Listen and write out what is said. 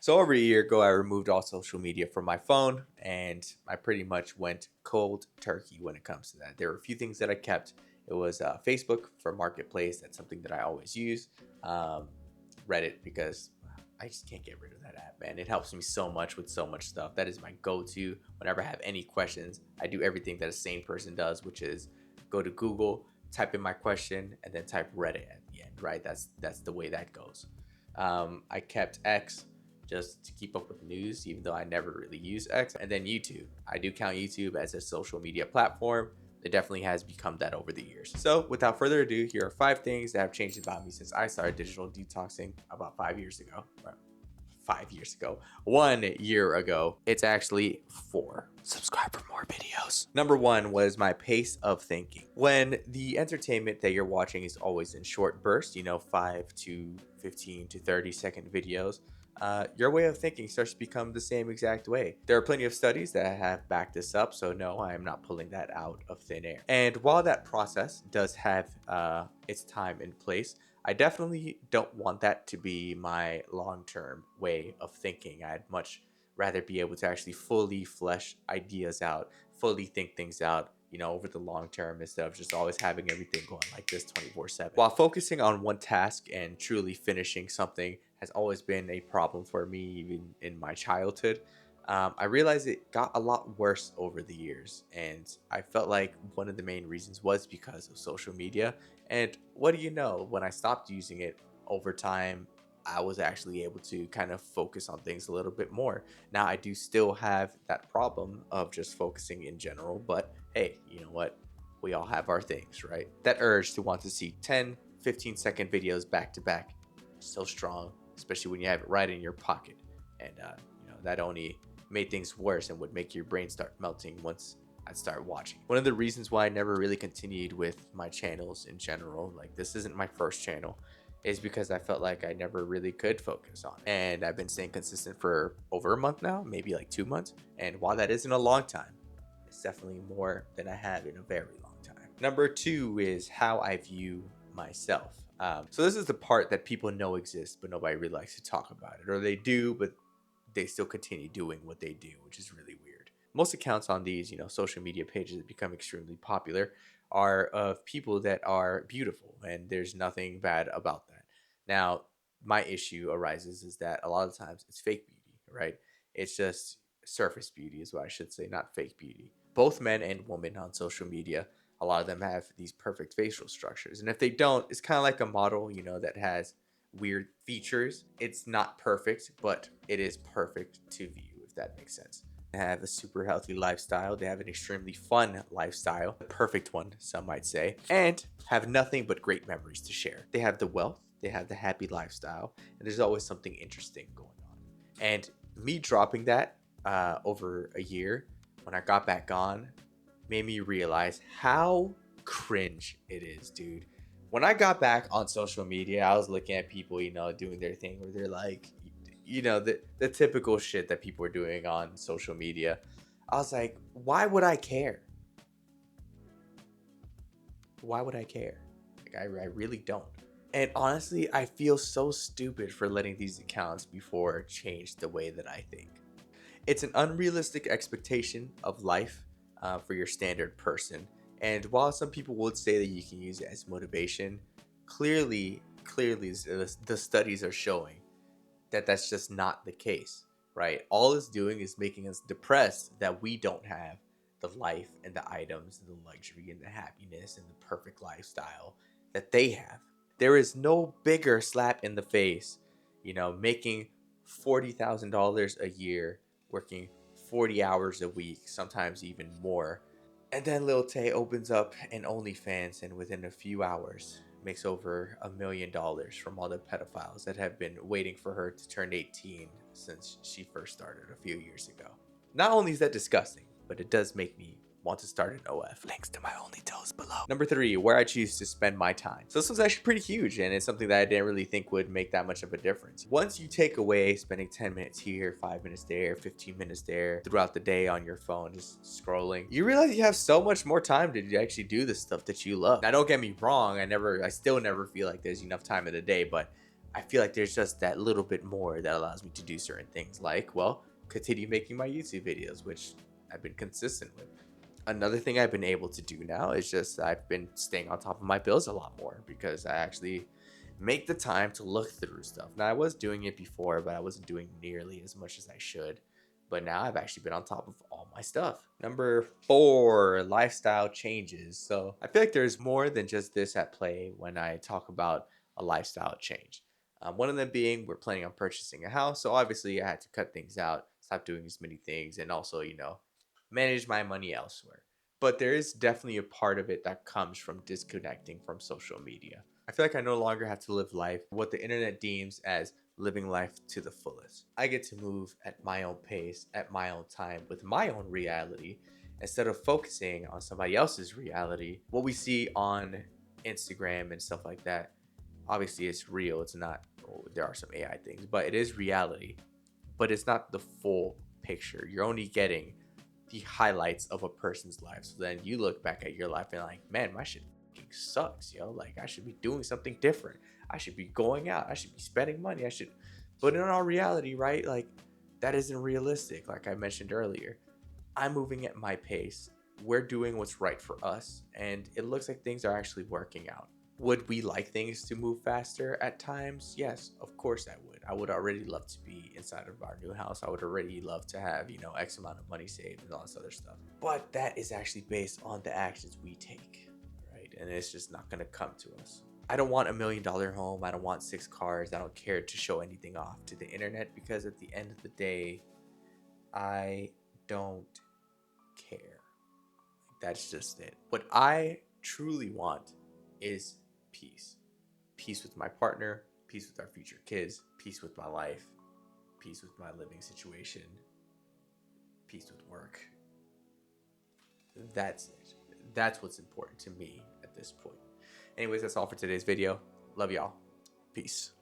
So over a year ago, I removed all social media from my phone, and I pretty much went cold turkey when it comes to that. There were a few things that I kept. It was Facebook for Marketplace. That's something that I always use. Um, Reddit because I just can't get rid of that app, man. It helps me so much with so much stuff. That is my go-to whenever I have any questions. I do everything that a sane person does, which is go to Google, type in my question, and then type Reddit at the end. Right? That's the way that goes. I kept X just to keep up with news, even though I never really use X. And then YouTube. I do count YouTube as a social media platform. It definitely has become that over the years. So, without further ado, here are 5 things that have changed about me since I started digital detoxing about 5 years ago. Well, 5 years ago, 1 year ago. It's actually 4. Subscribe for more videos. Number 1 was my pace of thinking. When the entertainment that you're watching is always in short bursts, 5 to 15 to 30-second videos, your way of thinking starts to become the same exact way. There are plenty of studies that have backed this up, so no, I am not pulling that out of thin air. And while that process does have its time and place, I definitely don't want that to be my long term way of thinking. I'd much rather be able to actually fully flesh ideas out, fully think things out, over the long term instead of just always having everything going like this 24/7. While focusing on one task and truly finishing something has always been a problem for me, even in my childhood, I realized it got a lot worse over the years. And I felt like one of the main reasons was because of social media. And what do you know? When I stopped using it over time, I was actually able to kind of focus on things a little bit more. Now, I do still have that problem of just focusing in general, but hey, you know what? We all have our things, right? That urge to want to see 10, 15-second videos back to back, so strong, especially when you have it right in your pocket. And, that only made things worse and would make your brain start melting once I'd start watching. One of the reasons why I never really continued with my channels in general, like this isn't my first channel, is because I felt like I never really could focus on it. And I've been staying consistent for over a month now, maybe like 2 months. And while that isn't a long time, it's definitely more than I have in a very long time. Number 2 is how I view myself. So this is the part that people know exists, but nobody really likes to talk about it, or they do, but they still continue doing what they do, which is really weird. Most accounts on these, social media pages that become extremely popular are of people that are beautiful, and there's nothing bad about that. Now, my issue arises is that a lot of times it's fake beauty, right? It's just surface beauty, is what I should say, not fake beauty. Both men and women on social media, a lot of them have these perfect facial structures. And if they don't, it's kind of like a model, that has weird features. It's not perfect, but it is perfect to view, if that makes sense. They have a super healthy lifestyle. They have an extremely fun lifestyle, the perfect one, some might say, and have nothing but great memories to share. They have the wealth, they have the happy lifestyle, and there's always something interesting going on. And me dropping that over a year when I got back on made me realize how cringe it is, dude. When I got back on social media, I was looking at people, doing their thing where they're like, the typical shit that people are doing on social media. I was like, why would I care? Why would I care? Like, I really don't. And honestly, I feel so stupid for letting these accounts before change the way that I think. It's an unrealistic expectation of life for your standard person. And while some people would say that you can use it as motivation, clearly, the studies are showing that that's just not the case, right? All it's doing is making us depressed that we don't have the life and the items and the luxury and the happiness and the perfect lifestyle that they have. There is no bigger slap in the face, making $40,000 a year, working 40 hours a week, sometimes even more. And then Lil Tay opens up an OnlyFans, and within a few hours makes over $1 million from all the pedophiles that have been waiting for her to turn 18 since she first started a few years ago. Not only is that disgusting, but it does make me want to start an OF. Links to my only toes below. Number 3, where I choose to spend my time. So this was actually pretty huge, and it's something that I didn't really think would make that much of a difference. Once you take away spending 10 minutes here, 5 minutes there, 15 minutes there throughout the day on your phone, just scrolling, you realize you have so much more time to actually do the stuff that you love. Now, don't get me wrong, I still never feel like there's enough time in the day, but I feel like there's just that little bit more that allows me to do certain things, like, well, continue making my YouTube videos, which I've been consistent with. Another thing I've been able to do now is just I've been staying on top of my bills a lot more because I actually make the time to look through stuff. Now, I was doing it before, but I wasn't doing nearly as much as I should. But now I've actually been on top of all my stuff. Number four, lifestyle changes. So I feel like there's more than just this at play when I talk about a lifestyle change. One of them being we're planning on purchasing a house. So obviously I had to cut things out, stop doing as many things, and also, manage my money elsewhere. But there is definitely a part of it that comes from disconnecting from social media. I feel like I no longer have to live life what the internet deems as living life to the fullest. I get to move at my own pace, at my own time, with my own reality, instead of focusing on somebody else's reality. What we see on Instagram and stuff like that, obviously it's real. It's not, oh, there are some AI things, but it is reality. But it's not the full picture. You're only getting the highlights of a person's life. So then you look back at your life and like, man, my shit fucking sucks, yo. Like I should be doing something different. I should be going out. I should be spending money. I should. But in our reality, right? Like that isn't realistic. Like I mentioned earlier, I'm moving at my pace. We're doing what's right for us, and it looks like things are actually working out. Would we like things to move faster at times? Yes, of course I would. I would already love to be inside of our new house. I would already love to have, X amount of money saved and all this other stuff. But that is actually based on the actions we take, right? And it's just not going to come to us. I don't want $1 million home. I don't want 6 cars. I don't care to show anything off to the internet because at the end of the day, I don't care. That's just it. What I truly want is peace. Peace with my partner, peace with our future kids, peace with my life, peace with my living situation, peace with work. That's it. That's what's important to me at this point. Anyways, that's all for today's video. Love y'all. Peace.